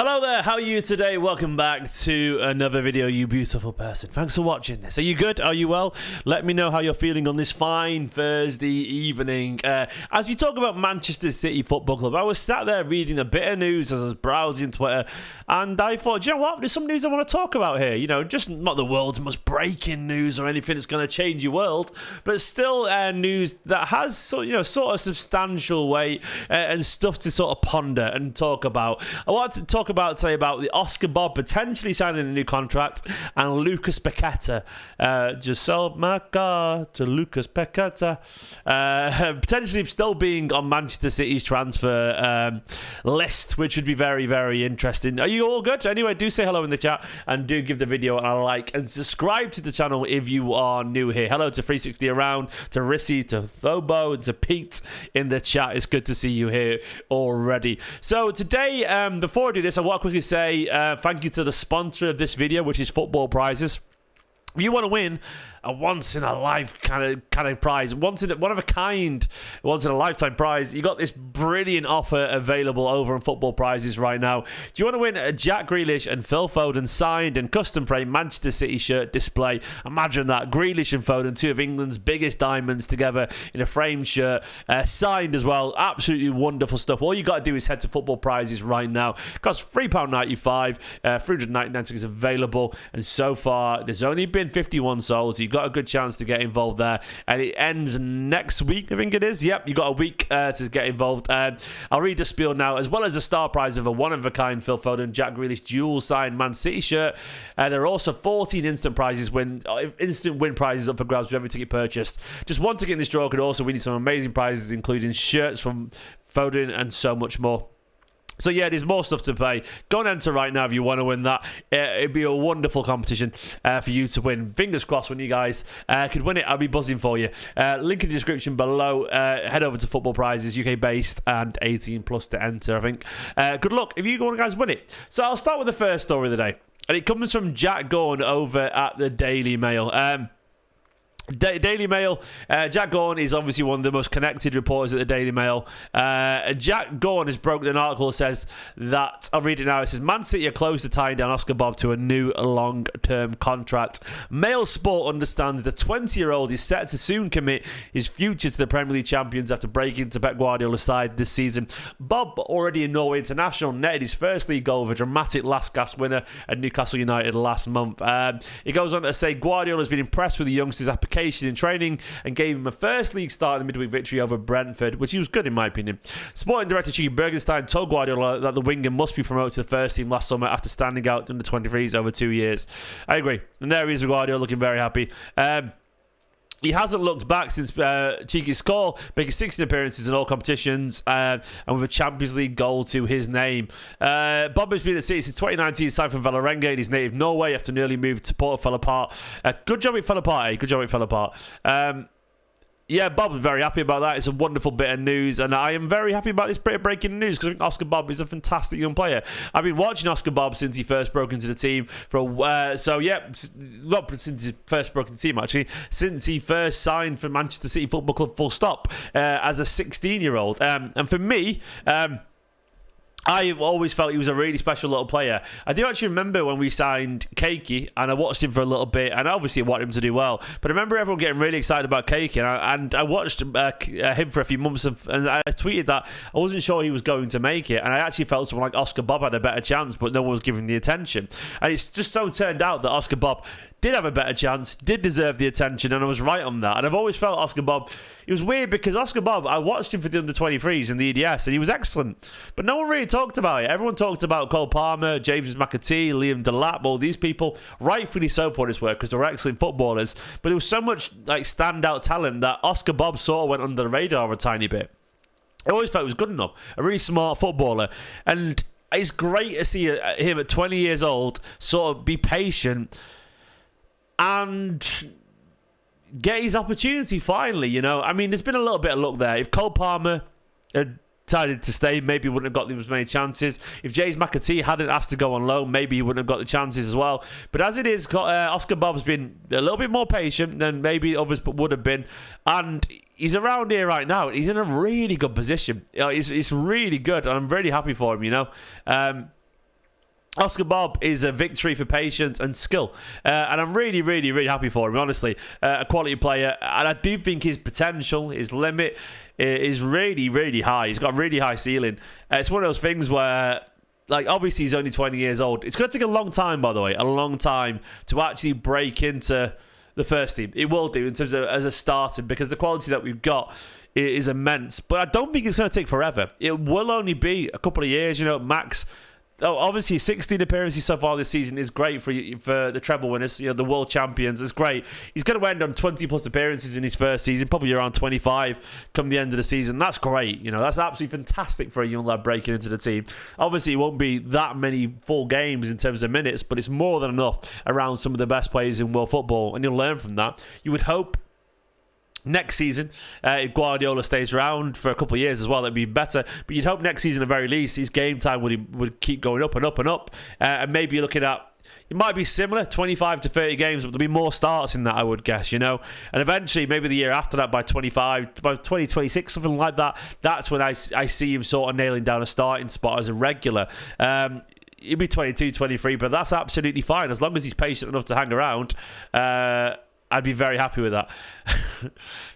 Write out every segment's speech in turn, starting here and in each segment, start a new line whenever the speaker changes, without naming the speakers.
Hello there, how are you today? Welcome back to another video, you beautiful person. Thanks for watching this. Are you good? Are you well? Let me know how you're feeling on this fine Thursday evening. As we talk about Manchester City Football Club, I was sat there reading a bit of news as I was browsing Twitter, and I thought, do you know what? There's some news I want to talk about here. You know, just not the world's most breaking news or anything that's going to change your world, but still news that has sort of substantial weight and stuff to sort of ponder and talk about. I want to talk about today about the Oscar Bobb potentially signing a new contract and Lucas Paqueta. Just sold my car to Lucas Paqueta. Potentially still being on Manchester City's transfer list, which would be very, very interesting. Are you all good? Anyway, do say hello in the chat and do give the video a like and subscribe to the channel if you are new here. Hello to 360 Around, to Rissy, to Thobo, and to Pete in the chat. It's good to see you here already. So today, before I do this, I want to quickly say thank you to the sponsor of this video, which is Football Prizes. If you want to win a once-in-a-life kind of prize, one of a kind, once-in-a-lifetime prize, you got this brilliant offer available over on Football Prizes right now. Do you want to win a Jack Grealish and Phil Foden signed and custom-framed Manchester City shirt display? Imagine that, Grealish and Foden, two of England's biggest diamonds together in a framed shirt, signed as well. Absolutely wonderful stuff. All you got to do is head to Football Prizes right now. It costs £3.95, 399 tickets available, and so far there's only been 51 sold, so you've got a good chance to get involved there, and it ends next week, I think it is. Yep, you got a week to get involved. I'll read the spiel now, as well as the star prize of a one-of-a-kind Phil Foden Jack Grealish dual signed Man City shirt. There are also 14 instant win prizes up for grabs with every ticket purchased. Just one ticket in this draw could also win you some amazing prizes, including shirts from Foden and so much more. So yeah, there's more stuff to play. Go and enter right now if you want to win that. It'd be a wonderful competition for you to win. Fingers crossed when you guys could win it. I'll be buzzing for you. Link in the description below. Head over to Football Prizes, UK based and 18 plus to enter, I think. Good luck if you guys win it. So I'll start with the first story of the day. And it comes from Jack Gorn over at the Daily Mail. Daily Mail, Jack Gorn is obviously one of the most connected reporters at the Daily Mail. Jack Gorn has broken an article that says that, I'll read it now, it says, Man City are close to tying down Oscar Bobb to a new long-term contract. Mail Sport understands the 20-year-old is set to soon commit his future to the Premier League champions after breaking into Pep Guardiola's side this season. Bobb, already a Norway international, netted his first league goal with a dramatic last-gasp winner at Newcastle United last month. He goes on to say Guardiola has been impressed with the youngster's application in training and gave him a first league start in the midweek victory over Brentford, which he was good in my opinion. Sporting director Chicky Bergenstein told Guardiola that the winger must be promoted to the first team last summer after standing out under 23s over 2 years. I agree, and there he is with Guardiola looking very happy. He hasn't looked back since Cheeky's call, making 16 appearances in all competitions and with a Champions League goal to his name. Bobb has been at City since 2019, signed from Vålerenga in his native Norway after nearly moved to Porto fell apart. Good job it fell apart, eh? Good job it fell apart. Yeah, Bob was very happy about that. It's a wonderful bit of news, and I am very happy about this bit of breaking news because I think Oscar Bobb is a fantastic young player. I've been watching Oscar Bobb since he first broke into the team. So yeah, not since he first broke into the team actually, since he first signed for Manchester City Football Club, full stop, as a 16-year-old. And for me, I always felt he was a really special little player. I do actually remember when we signed Keiki, and I watched him for a little bit, and I obviously wanted him to do well. But I remember everyone getting really excited about Keiki, and I watched him for a few months, and I tweeted that I wasn't sure he was going to make it, and I actually felt someone like Oscar Bobb had a better chance, but no one was giving the attention. And it's just so turned out that Oscar Bobb did have a better chance, did deserve the attention, and I was right on that. And I've always felt Oscar Bobb, it was weird because Oscar Bobb, I watched him for the under-23s in the EDS, and he was excellent. But no one really talked about it. Everyone talked about Cole Palmer, James McAtee, Liam Delap, all these people, rightfully so for this work because they were excellent footballers. But there was so much like standout talent that Oscar Bobb sort of went under the radar a tiny bit. I always felt he was good enough, a really smart footballer. And it's great to see him at 20 years old sort of be patient and get his opportunity finally, you know. I mean, there's been a little bit of luck there. If Cole Palmer had decided to stay, maybe he wouldn't have got as many chances. If James McAtee hadn't asked to go on loan, maybe he wouldn't have got the chances as well. But as it is, Oscar Bobb's been a little bit more patient than maybe others would have been. And he's around here right now. He's in a really good position. You know, he's really good, and I'm really happy for him, you know. Oscar Bobb is a victory for patience and skill. And I'm really, really, really happy for him, honestly. A quality player. And I do think his potential, his limit, is really, really high. He's got a really high ceiling. It's one of those things where, like, obviously he's only 20 years old. It's going to take a long time, by the way, a long time to actually break into the first team. It will do in terms of as a starter, because the quality that we've got is immense. But I don't think it's going to take forever. It will only be a couple of years, max. Oh, obviously, 16 appearances so far this season is great for the treble winners, the world champions. It's great. He's going to end on 20-plus appearances in his first season, probably around 25 come the end of the season. That's great. That's absolutely fantastic for a young lad breaking into the team. Obviously, it won't be that many full games in terms of minutes, but it's more than enough around some of the best players in world football, and you'll learn from that. You would hope next season, if Guardiola stays around for a couple of years as well, that'd be better. But you'd hope next season, at the very least, his game time would keep going up and up and up. And maybe you're looking at, it might be similar, 25 to 30 games, but there'll be more starts in that, I would guess, And eventually, maybe the year after that, by 2026, something like that, that's when I see him sort of nailing down a starting spot as a regular. He'll be 22, 23, but that's absolutely fine. As long as he's patient enough to hang around, I'd be very happy with that.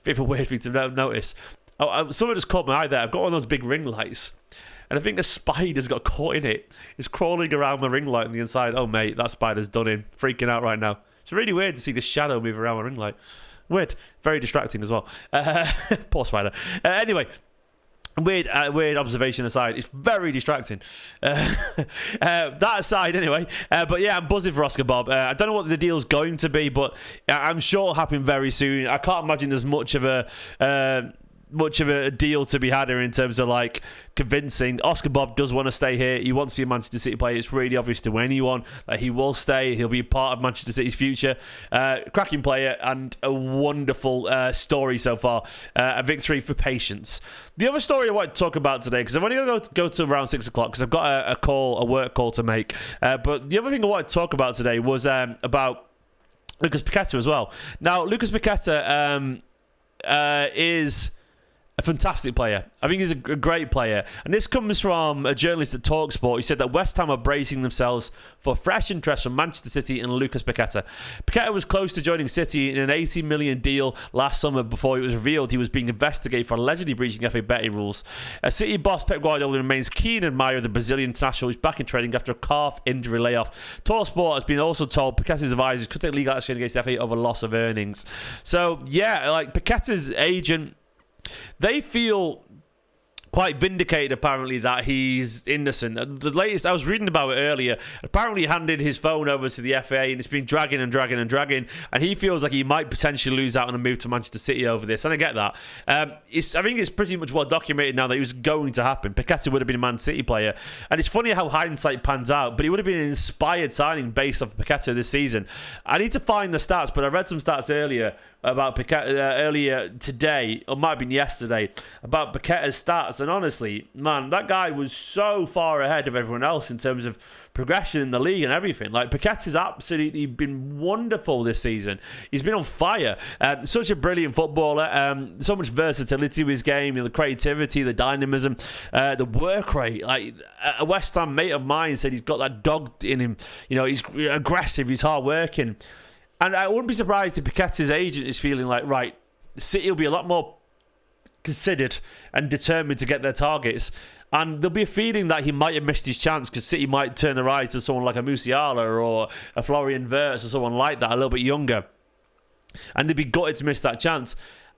Bit of a weird thing to notice. Someone just caught my eye there. I've got one of those big ring lights, and I think a spider's got caught in it. It's crawling around my ring light on the inside. Oh, mate, that spider's done in. Freaking out right now. It's really weird to see the shadow move around my ring light. Weird. Very distracting as well. Poor spider. Anyway. Weird observation aside, it's very distracting. That aside, anyway. But yeah, I'm buzzing for Oscar Bobb. I don't know what the deal's going to be, but I'm sure it'll happen very soon. I can't imagine there's much of a deal to be had here in terms of like convincing. Oscar Bobb does want to stay here. He wants to be a Manchester City player. It's really obvious to anyone that he will stay. He'll be a part of Manchester City's future. Cracking player and a wonderful story so far. A victory for patience. The other story I want to talk about today, because I'm only going to go to around 6 o'clock because I've got a work call to make. But the other thing I want to talk about today was about Lucas Paqueta as well. Now, Lucas Paqueta is a fantastic player. I think he's a great player. And this comes from a journalist at TalkSport who said that West Ham are bracing themselves for fresh interest from Manchester City and Lucas Paqueta. Paqueta was close to joining City in an $80 million deal last summer before it was revealed he was being investigated for allegedly breaching FA betting rules. City boss Pep Guardiola remains keen admirer of the Brazilian international who's back in training after a calf injury layoff. TalkSport has been also told Paqueta's advisors could take legal action against FA over loss of earnings. So, yeah, like Paqueta's agent, they feel quite vindicated, apparently, that he's innocent. The latest, I was reading about it earlier, apparently he handed his phone over to the FA and it's been dragging, and he feels like he might potentially lose out on a move to Manchester City over this, and I get that. I think it's pretty much well documented now that it was going to happen. Paqueta would have been a Man City player, and it's funny how hindsight pans out, but he would have been an inspired signing based off Paqueta this season. I need to find the stats, but I read some stats earlier about Paqueta earlier today, or might have been yesterday, about Paqueta's stats. And honestly, man, that guy was so far ahead of everyone else in terms of progression in the league and everything. Like, Paqueta's absolutely been wonderful this season. He's been on fire. Such a brilliant footballer. So much versatility with his game, the creativity, the dynamism, the work rate. Like, a West Ham mate of mine said he's got that dog in him. He's aggressive, he's hard-working. And I wouldn't be surprised if Paqueta's agent is feeling like, right, City will be a lot more considered and determined to get their targets. And there'll be a feeling that he might have missed his chance because City might turn their eyes to someone like a Musiala or a Florian Wirtz or someone like that, a little bit younger. And they'd be gutted to miss that chance.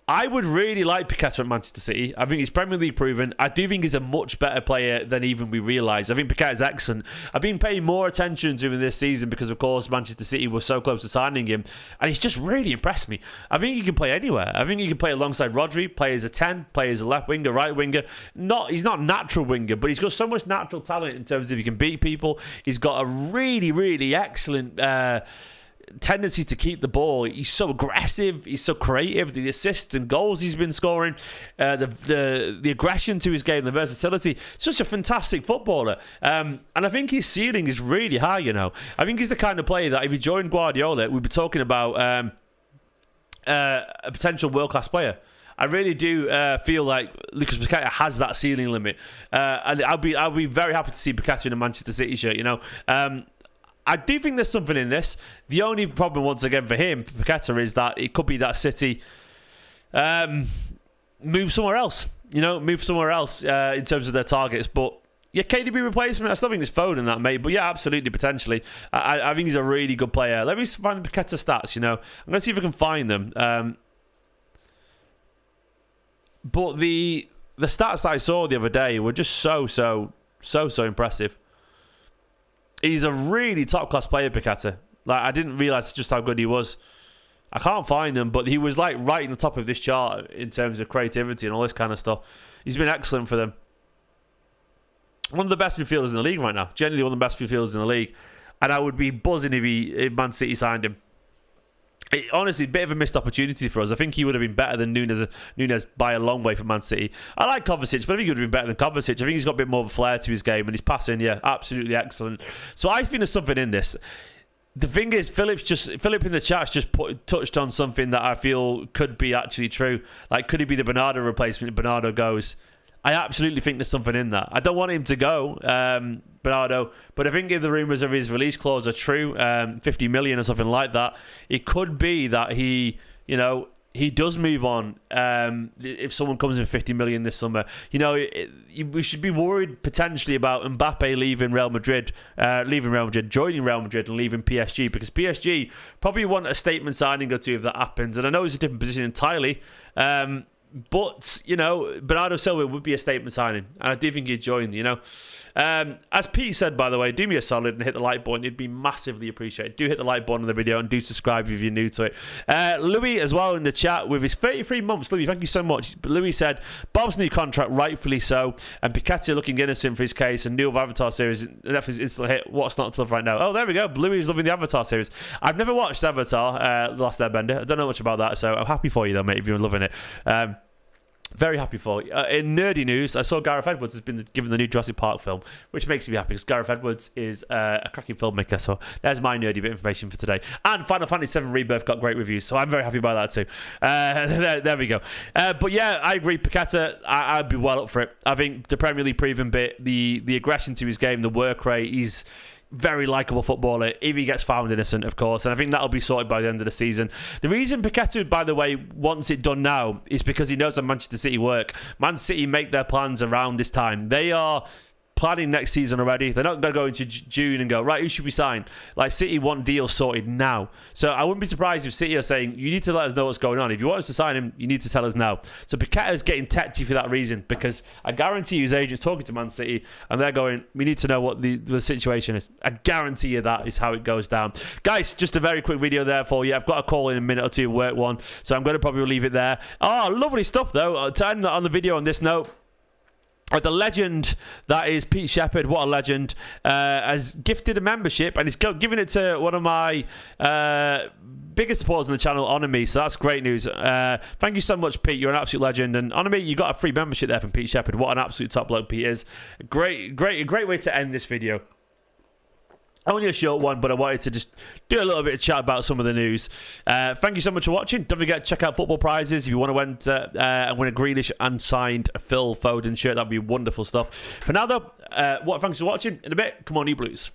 I would really like Paqueta at Manchester City. I think he's Premier League proven. I do think he's a much better player than even we realise. I think Paqueta's excellent. I've been paying more attention to him this season because, of course, Manchester City were so close to signing him. And he's just really impressed me. I think he can play anywhere. I think he can play alongside Rodri, play as a 10, play as a left winger, right winger. He's not a natural winger, but he's got so much natural talent in terms of he can beat people. He's got a really, really excellent tendency to keep the ball. He's so aggressive, he's so creative, the assists and goals he's been scoring, the aggression to his game, the versatility. Such a fantastic footballer, and I think his ceiling is really high. I think he's the kind of player that if he joined Guardiola, we'd be talking about a potential world-class player. I really do feel like Lucas Paqueta has that ceiling limit. And I'll be very happy to see Paqueta in a Manchester City shirt, you know. I do think there's something in this. The only problem, once again, for him, for Paqueta, is that it could be that City move somewhere else. You know, move somewhere else in terms of their targets. But yeah, KDB replacement, I still think it's Foden that, mate. But yeah, absolutely, potentially. I think he's a really good player. Let me find Paqueta stats, you know. I'm going to see if I can find them. But the stats that I saw the other day were just so impressive. He's a really top-class player, Paqueta. Like, I didn't realise just how good he was. I can't find them, but he was like right in the top of this chart in terms of creativity and all this kind of stuff. He's been excellent for them. One of the best midfielders in the league right now. Generally one of the best midfielders in the league. And I would be buzzing if Man City signed him. Honestly, a bit of a missed opportunity for us. I think he would have been better than Nunez by a long way for Man City. I like Kovacic, but I think he would have been better than Kovacic. I think he's got a bit more of a flair to his game, and his passing, yeah, absolutely excellent. So I think there's something in this. The thing is, Philip in the chat's just touched on something that I feel could be actually true. Like, could he be the Bernardo replacement if Bernardo goes? I absolutely think there's something in that. I don't want him to go, Bernardo, but I think if the rumours of his release clause are true, 50 million or something like that, it could be that he does move on if someone comes in 50 million this summer. You know, we should be worried potentially about Mbappe leaving Real Madrid, joining Real Madrid and leaving PSG, because PSG probably want a statement signing or two if that happens. And I know it's a different position entirely, but, you know, Bernardo Silva would be a statement signing, and I do think he'd join, you know. As Pete said, by the way, do me a solid and hit the like button. It'd be massively appreciated. Do hit the like button on the video and do subscribe if you're new to it. Louis as well in the chat with his 33 months. Louis, thank you so much. Louis said, Bobb's new contract, rightfully so, and Paqueta looking innocent for his case, and new Avatar series, Netflix instantly hit What's Not to Love right now. Oh, there we go. Louis is loving the Avatar series. I've never watched Avatar, The Last Airbender. I don't know much about that, so I'm happy for you though, mate, if you're loving it. Very happy for you. In nerdy news, I saw Gareth Edwards has been given the new Jurassic Park film, which makes me happy because Gareth Edwards is a cracking filmmaker. So there's my nerdy bit of information for today. And Final Fantasy VII Rebirth got great reviews, so I'm very happy about that too. There we go. But yeah, I agree. Paqueta, I'd be well up for it. I think the Premier League proven bit, the aggression to his game, the work rate, he's very likeable footballer if he gets found innocent, of course, and I think that'll be sorted by the end of the season. The reason Paqueta, by the way, wants it done now is because he knows how Manchester City work. Man City make their plans around this time. They are planning next season already. They're not going to go into June and go, right, who should we sign? Like, City want deals sorted now. So I wouldn't be surprised if City are saying, you need to let us know what's going on. If you want us to sign him, you need to tell us now. So Paqueta's getting tetchy for that reason, because I guarantee you his agent's talking to Man City and they're going, we need to know what the situation is. I guarantee you that is how it goes down. Guys, just a very quick video there for you. I've got a call in a minute or two, work one, so I'm going to probably leave it there. Oh, lovely stuff though. To end on the video on this note, the legend that is Pete Shepherd, what a legend, has gifted a membership and he's giving it to one of my biggest supporters on the channel, Onami, so that's great news. Thank you so much, Pete. You're an absolute legend, and Onami, you got a free membership there from Pete Shepherd. What an absolute top bloke Pete is. Great way to end this video. Only a short one, but I wanted to just do a little bit of chat about some of the news. Thank you so much for watching. Don't forget to check out Football Prizes if you want to enter and win a Grealish unsigned Phil Foden shirt. That'd be wonderful stuff. For now, though, thanks for watching. In a bit, come on, you Blues.